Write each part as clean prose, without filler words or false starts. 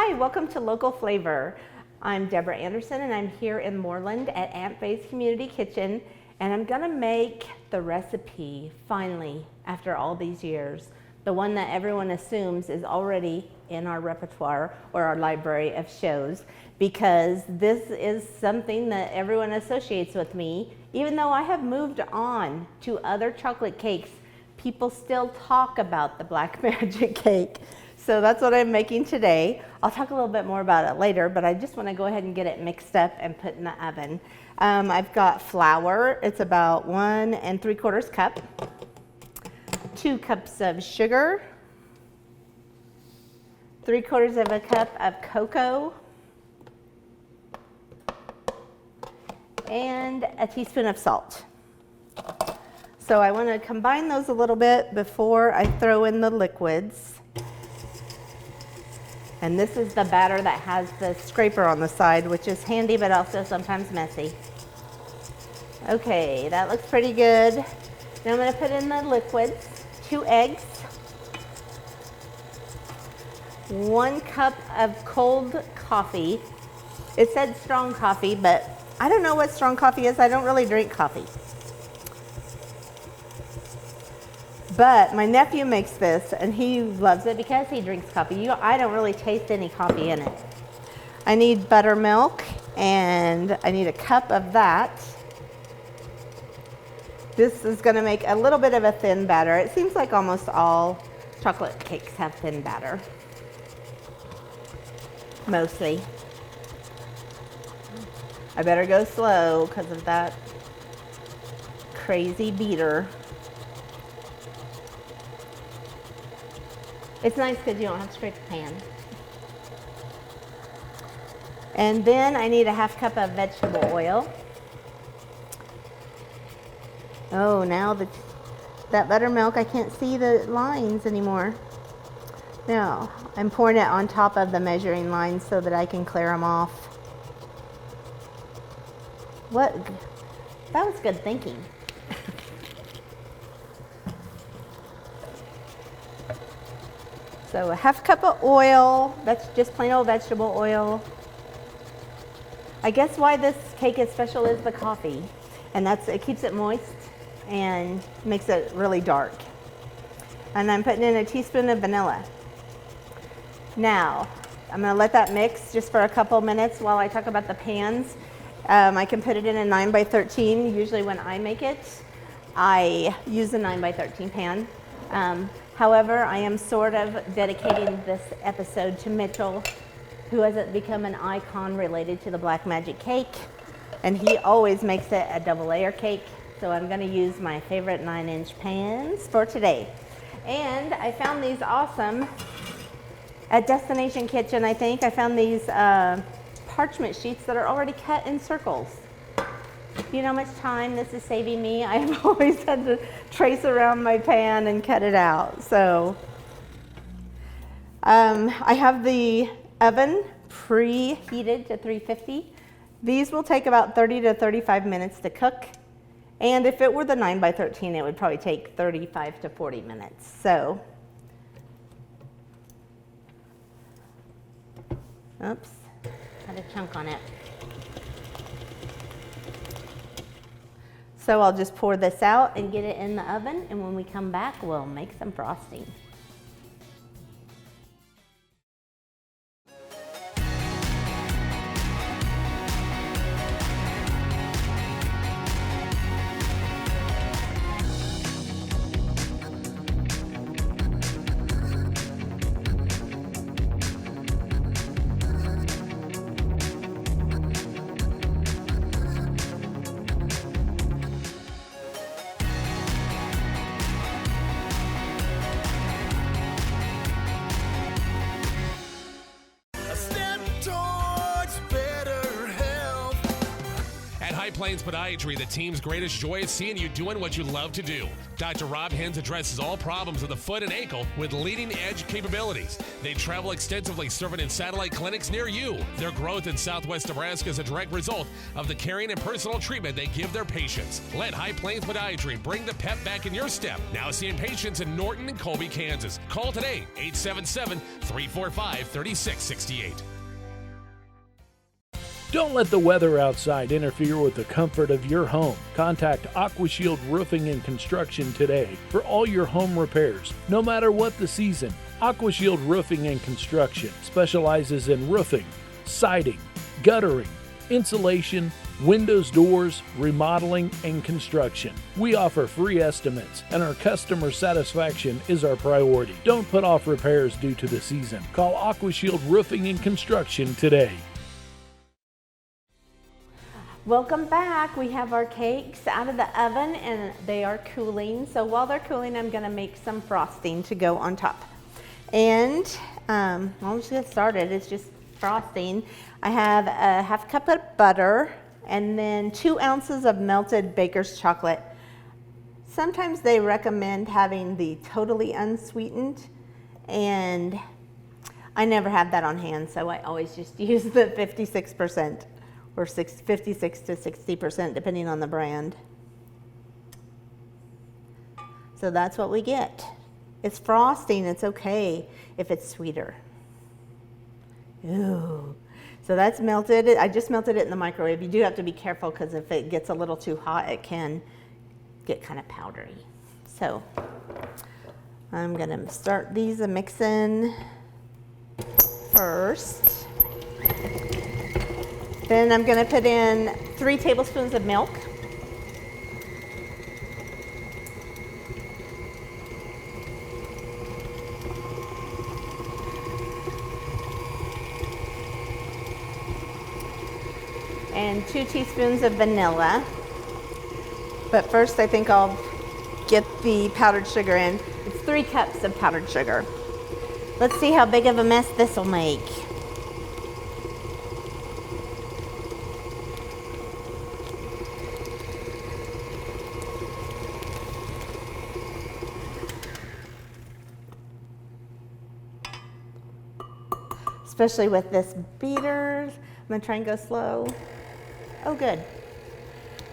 Hi, welcome to Local Flavor. I'm Deborah Anderson and I'm here in Moreland at Aunt Faye's Community Kitchen, and I'm gonna make the recipe, finally, after all these years. The one that everyone assumes is already in our repertoire or our library of shows, because this is something that everyone associates with me. Even though I have moved on to other chocolate cakes, people still talk about the Black Magic cake. So that's what I'm making today. I'll talk a little bit more about it later, but I just want to go ahead and get it mixed up and put in the oven. I've got flour. It's about 1 3/4 cup. 2 cups of sugar. 3/4 cup of cocoa. And a teaspoon of salt. So I want to combine those a little bit before I throw in the liquids. And this is the batter that has the scraper on the side, which is handy but also sometimes messy. Okay, that looks pretty good. Now I'm going to put in the liquids. 2 eggs. 1 cup of cold coffee. It said strong coffee, but I don't know what strong coffee is. I don't really drink coffee. But my nephew makes this and he loves it because he drinks coffee. I don't really taste any coffee in it. I need buttermilk and I need a cup of that. This is going to make a little bit of a thin batter. It seems like almost all chocolate cakes have thin batter. Mostly. I better go slow because of that crazy beater. It's nice because you don't have to scrape the pan. And then I need a 1/2 cup of vegetable oil. Oh, now that buttermilk, I can't see the lines anymore. Now, I'm pouring it on top of the measuring lines so that I can clear them off. What? That was good thinking. So a 1/2 cup of oil, that's just plain old vegetable oil. I guess why this cake is special is the coffee. And it keeps it moist and makes it really dark. And I'm putting in a teaspoon of vanilla. Now, I'm gonna let that mix just for a couple minutes while I talk about the pans. I can put it in a 9x13. Usually when I make it, I use a 9x13 pan. However, I am sort of dedicating this episode to Mitchell, who has become an icon related to the Black Magic cake, and he always makes it a double layer cake, so I'm going to use my favorite 9-inch pans for today. And I found these awesome at Destination Kitchen, I think. I found these parchment sheets that are already cut in circles. You know how much time this is saving me? I've always had to trace around my pan and cut it out. So I have the oven preheated to 350. These will take about 30 to 35 minutes to cook. And if it were the 9x13, it would probably take 35 to 40 minutes. So, oops, had a chunk on it. So I'll just pour this out and get it in the oven, and when we come back, we'll make some frosting. High Plains Podiatry, the team's greatest joy is seeing you doing what you love to do. Dr. Rob Hens addresses all problems of the foot and ankle with leading-edge capabilities. They travel extensively, serving in satellite clinics near you. Their growth in southwest Nebraska is a direct result of the caring and personal treatment they give their patients. Let High Plains Podiatry bring the pep back in your step. Now seeing patients in Norton and Colby, Kansas. Call today, 877-345-3668. Don't let the weather outside interfere with the comfort of your home. Contact AquaShield Roofing and Construction today for all your home repairs, no matter what the season. AquaShield Roofing and Construction specializes in roofing, siding, guttering, insulation, windows, doors, remodeling, and construction. We offer free estimates, and our customer satisfaction is our priority. Don't put off repairs due to the season. Call AquaShield Roofing and Construction today. Welcome back. We have our cakes out of the oven and they are cooling. So while they're cooling, I'm gonna make some frosting to go on top. And I'll just get started. It's just frosting. I have a half cup of butter and then 2 ounces of melted baker's chocolate. Sometimes they recommend having the totally unsweetened, and I never have that on hand, so I always just use the 56%. Or 56 to 60%, depending on the brand. So that's what we get. It's frosting, it's okay if it's sweeter. Ooh. So that's melted. I just melted it in the microwave. You do have to be careful because if it gets a little too hot, it can get kind of powdery. So I'm gonna start these mixing first. Then I'm going to put in 3 tablespoons of milk. And 2 teaspoons of vanilla. But first I think I'll get the powdered sugar in. It's 3 cups of powdered sugar. Let's see how big of a mess this will make. Especially with this beater. I'm gonna try and go slow. Oh, good.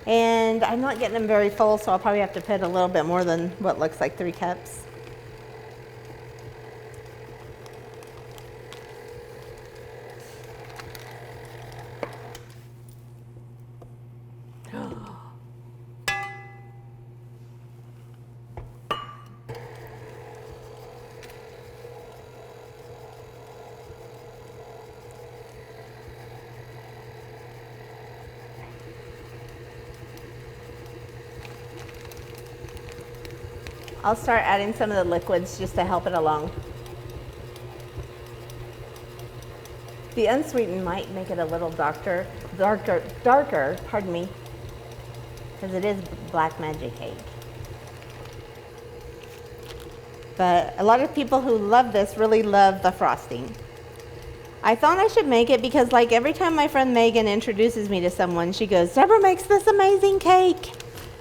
And I'm not getting them very full, so I'll probably have to put a little bit more than what looks like 3 cups. I'll start adding some of the liquids just to help it along. The unsweetened might make it a little darker, pardon me, because it is black magic cake. But a lot of people who love this really love the frosting. I thought I should make it because like every time my friend Megan introduces me to someone, she goes, "Deborah makes this amazing cake."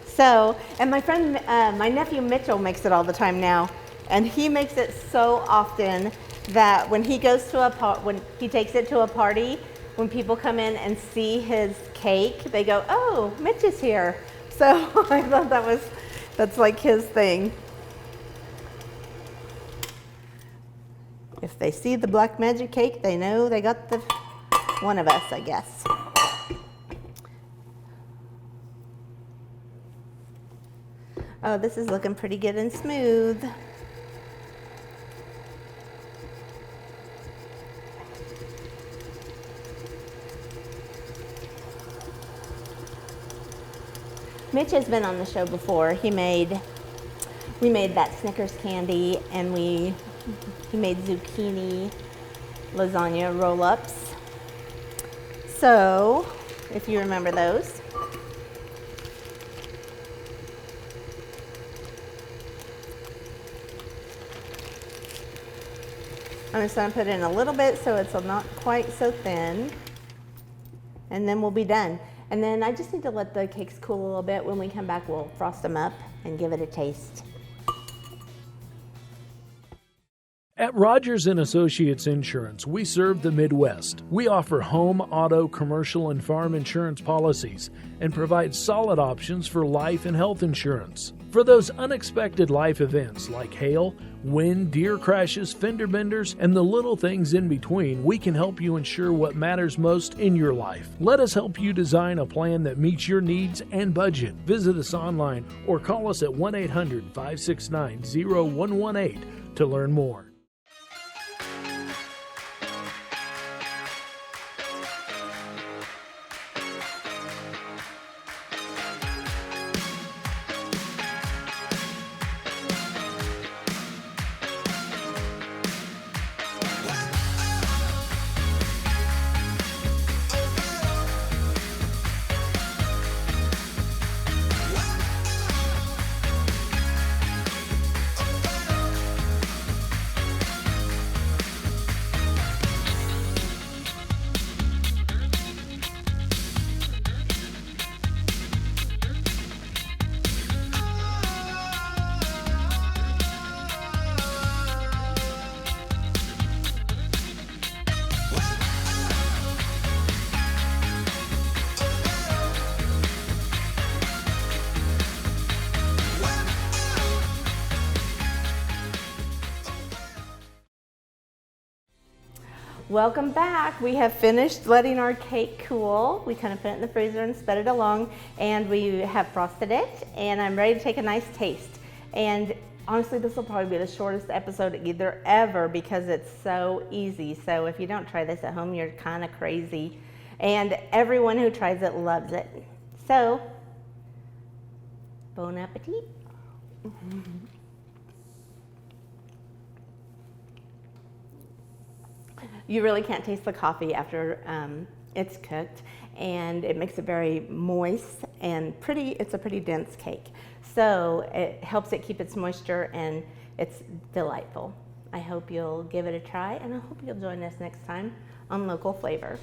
So, and my friend, my nephew Mitchell makes it all the time now, and he makes it so often that when he goes to when he takes it to a party, when people come in and see his cake, they go, "Oh, Mitch is here." So I thought that's like his thing. If they see the black magic cake, they know they got the one of us, I guess. Oh, this is looking pretty good and smooth. Mitch has been on the show before. We made that Snickers candy, and he made zucchini lasagna roll-ups. So, if you remember those. I'm just going to put in a little bit so it's not quite so thin, and then we'll be done. And then I just need to let the cakes cool a little bit. When we come back, we'll frost them up and give it a taste. At Rogers & Associates Insurance, we serve the Midwest. We offer home, auto, commercial, and farm insurance policies and provide solid options for life and health insurance. For those unexpected life events like hail, wind, deer crashes, fender benders, and the little things in between, we can help you ensure what matters most in your life. Let us help you design a plan that meets your needs and budget. Visit us online or call us at 1-800-569-0118 to learn more. Welcome back. We have finished letting our cake cool. We kind of put it in the freezer and sped it along, and we have frosted it, and I'm ready to take a nice taste. And honestly, this will probably be the shortest episode either ever because it's so easy. So if you don't try this at home, you're kind of crazy. And everyone who tries it loves it. So, bon appetit. You really can't taste the coffee after it's cooked, and it makes it very moist and pretty. It's a pretty dense cake, so it helps it keep its moisture, and it's delightful. I hope you'll give it a try, and I hope you'll join us next time on Local Flavor.